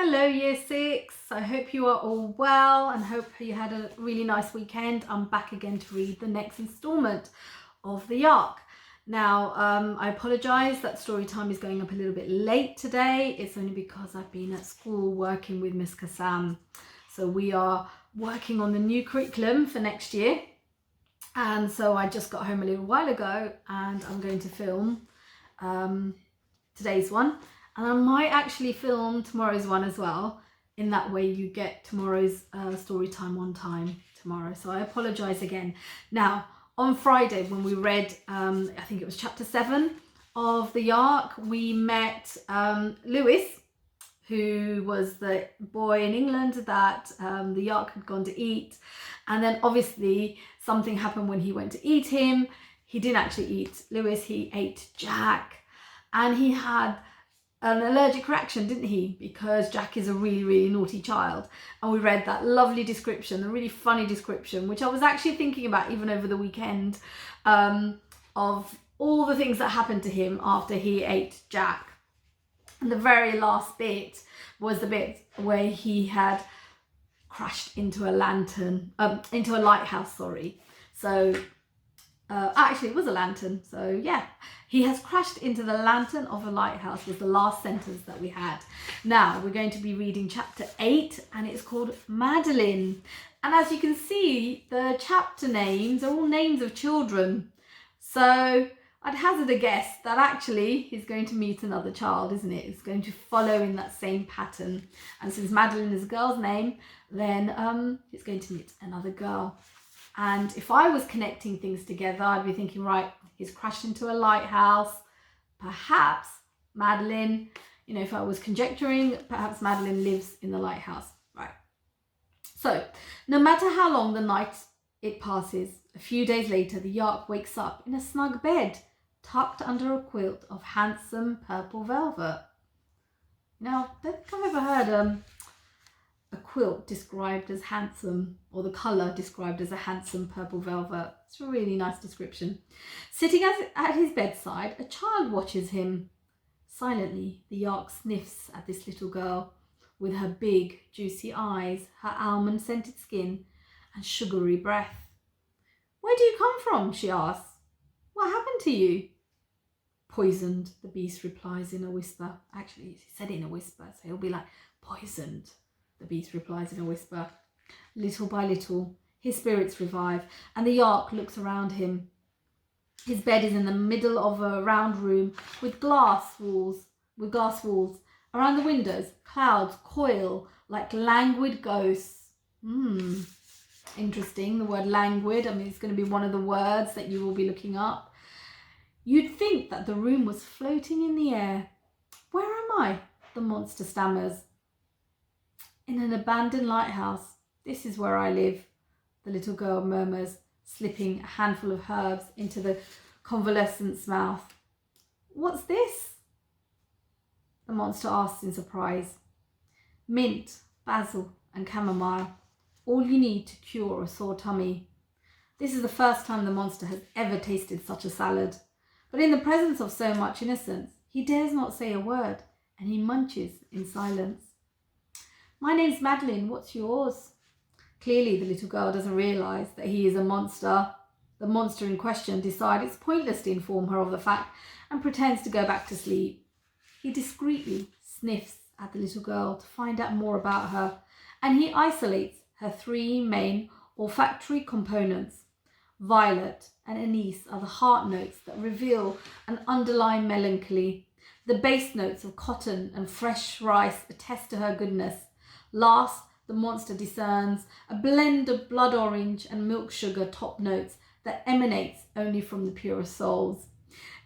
Hello Year 6, I hope you are all well and hope you had a really nice weekend. I'm back again to read the next instalment of the Yark. Now, I apologise that story time is going up a little bit late today. It's only because I've been at school working with Miss Kassam. So we are working on the new curriculum for next year. And so I just got home a little while ago and I'm going to film today's one. And I might actually film tomorrow's one as well. In that way you get tomorrow's story time on time tomorrow. So I apologise again. Now, on Friday when we read, I think it was chapter 7 of the Yark, we met Lewis, who was the boy in England that the Yark had gone to eat. And then obviously something happened when he went to eat him. He didn't actually eat Lewis, he ate Jack. And he had an allergic reaction, didn't he? Because Jack is a really, really naughty child. And we read that lovely description, the really funny description, which I was actually thinking about even over the weekend, of all the things that happened to him after he ate Jack. And the very last bit was the bit where he had crashed into a lighthouse, sorry. So actually it was a lantern, so yeah, he has crashed into the lantern of a lighthouse was the last sentence that we had. Now we're going to be reading chapter 8 and it's called Madeline, and as you can see the chapter names are all names of children, so I'd hazard a guess that actually he's going to meet another child, isn't it? It's going to follow in that same pattern, and since Madeline is a girl's name, then it's going to meet another girl. And if I was connecting things together, I'd be thinking, right, he's crashed into a lighthouse. Perhaps Madeline, if I was conjecturing, perhaps Madeline lives in the lighthouse, right? So no matter how long the night it passes, a few days later, the Yark wakes up in a snug bed, tucked under a quilt of handsome purple velvet. Now, I don't think I've ever heard a quilt described as handsome, or the colour described as a handsome purple velvet. It's a really nice description. Sitting at his bedside, a child watches him. Silently, the Yark sniffs at this little girl with her big, juicy eyes, her almond-scented skin, and sugary breath. "Where do you come from?" she asks. "What happened to you?" "Poisoned," the beast replies in a whisper. Actually, he said it in a whisper, so he'll be like, "Poisoned." The beast replies in a whisper. Little by little, his spirits revive, and the Yark looks around him. His bed is in the middle of a round room with glass walls. Around the windows, clouds coil like languid ghosts. Interesting, the word languid. I mean, it's going to be one of the words that you will be looking up. You'd think that the room was floating in the air. "Where am I?" the monster stammers. "In an abandoned lighthouse. This is where I live," the little girl murmurs, slipping a handful of herbs into the convalescent's mouth. "What's this?" the monster asks in surprise. "Mint, basil and chamomile. All you need to cure a sore tummy." This is the first time the monster has ever tasted such a salad. But in the presence of so much innocence, he dares not say a word, and he munches in silence. "My name's Madeline, what's yours?" Clearly, the little girl doesn't realise that he is a monster. The monster in question decides it's pointless to inform her of the fact and pretends to go back to sleep. He discreetly sniffs at the little girl to find out more about her, and he isolates her 3 main olfactory components. Violet and anise are the heart notes that reveal an underlying melancholy. The base notes of cotton and fresh rice attest to her goodness. Last, the monster discerns a blend of blood orange and milk sugar top notes that emanates only from the purest souls.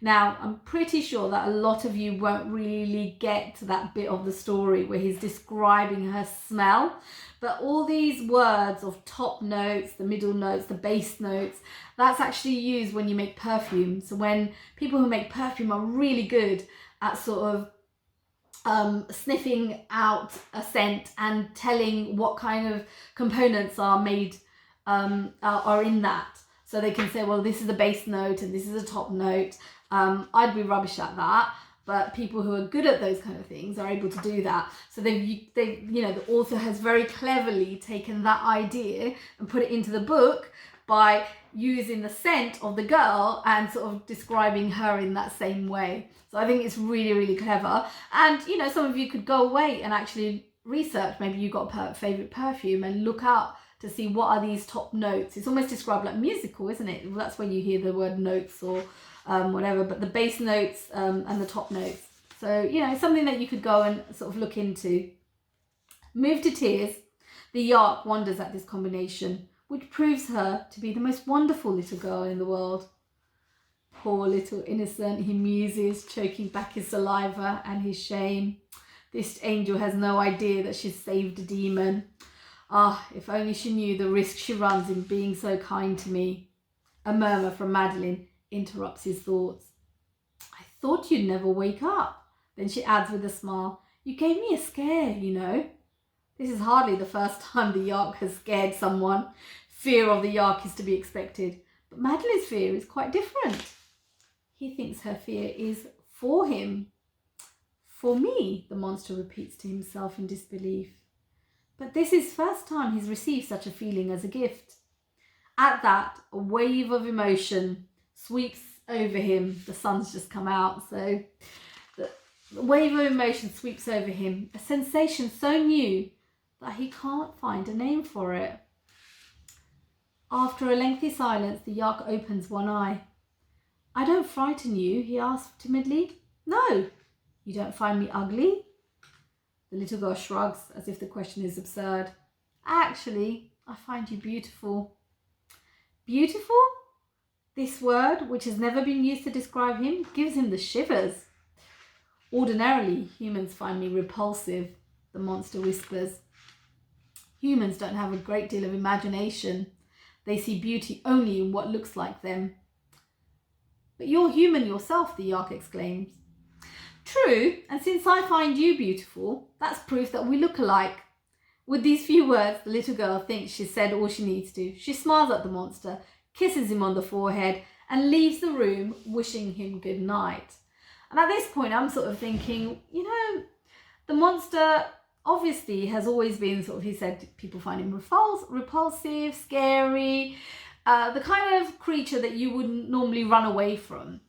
Now, I'm pretty sure that a lot of you won't really get to that bit of the story where he's describing her smell, but all these words of top notes, the middle notes, the base notes, that's actually used when you make perfume. So when people who make perfume are really good at sort of sniffing out a scent and telling what kind of components are made, are in that. So they can say, well, this is a base note and this is a top note. I'd be rubbish at that. but people who are good at those kind of things are able to do that. So the author has very cleverly taken that idea and put it into the book by using the scent of the girl and sort of describing her in that same way. So I think it's really, really clever. And, some of you could go away and actually research. Maybe you got a favorite perfume and look out to see what are these top notes. It's almost described like musical, isn't it? Well, that's where you hear the word notes or whatever, but the bass notes and the top notes. So, something that you could go and sort of look into. Moved to tears, the Yark wonders at this combination, which proves her to be the most wonderful little girl in the world. Poor little innocent, he muses, choking back his saliva and his shame. This angel has no idea that she's saved a demon. Ah, if only she knew the risk she runs in being so kind to me. A murmur from Madeline interrupts his thoughts. I thought you'd never wake up. Then she adds with a smile, you gave me a scare, This is hardly the first time the Yark has scared someone. Fear of the Yark is to be expected, but Madeline's fear is quite different. He thinks her fear is for him. For me, the monster repeats to himself in disbelief. But this is the first time he's received such a feeling as a gift. At that, a wave of emotion sweeps over him. The sun's just come out, so the wave of emotion sweeps over him, a sensation so new that he can't find a name for it. After a lengthy silence, the Yark opens one eye. I don't frighten you, he asked timidly. No. You don't find me ugly? The little girl shrugs as if the question is absurd. Actually, I find you beautiful. Beautiful? This word, which has never been used to describe him, gives him the shivers. Ordinarily, humans find me repulsive, the monster whispers. Humans don't have a great deal of imagination. They see beauty only in what looks like them. But you're human yourself, the Yark exclaims. True, and since I find you beautiful, that's proof that we look alike. With these few words, the little girl thinks she's said all she needs to. She smiles at the monster, kisses him on the forehead, and leaves the room wishing him good night. And at this point, I'm sort of thinking, the monster obviously has always been he said people find him repulsive, scary, the kind of creature that you wouldn't normally run away from.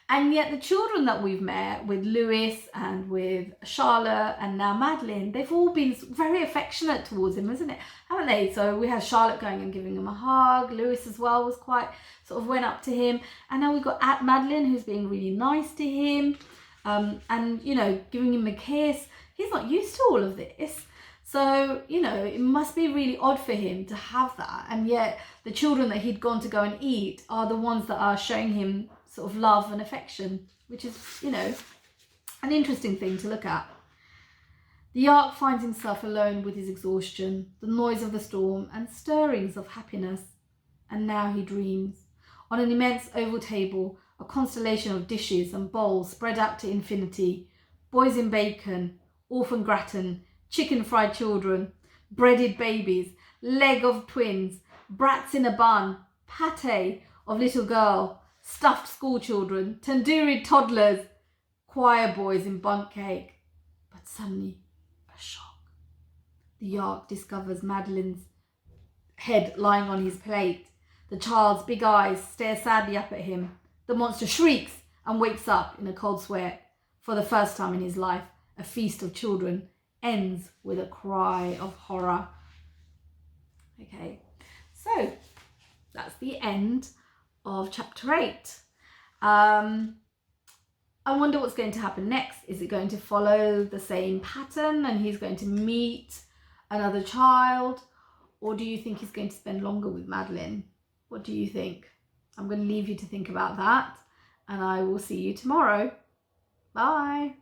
And yet the children that we've met with Lewis and with Charlotte and now Madeline, they've all been very affectionate towards him, isn't it? Haven't they? So we had Charlotte going and giving him a hug. Lewis as well was quite went up to him. And now we've got Madeline who's being really nice to him and, giving him a kiss. He's not used to all of this. So, it must be really odd for him to have that. And yet the children that he'd gone to go and eat are the ones that are showing him love and affection, which is, an interesting thing to look at. The Yark finds himself alone with his exhaustion, the noise of the storm and stirrings of happiness. And now he dreams. On an immense oval table, a constellation of dishes and bowls spread out to infinity, boys in bacon, orphan gratin, chicken fried children, breaded babies, leg of twins, brats in a bun, pate of little girl, stuffed school children, tandoori toddlers, choir boys in bunk cake. But suddenly, a shock. The Yark discovers Madeline's head lying on his plate. The child's big eyes stare sadly up at him. The monster shrieks and wakes up in a cold sweat. For the first time in his life, a feast of children ends with a cry of horror. Okay, so that's the end of chapter 8. I wonder what's going to happen next. Is it going to follow the same pattern and he's going to meet another child, or do you think he's going to spend longer with Madeline? What do you think? I'm going to leave you to think about that, and I will see you tomorrow. Bye.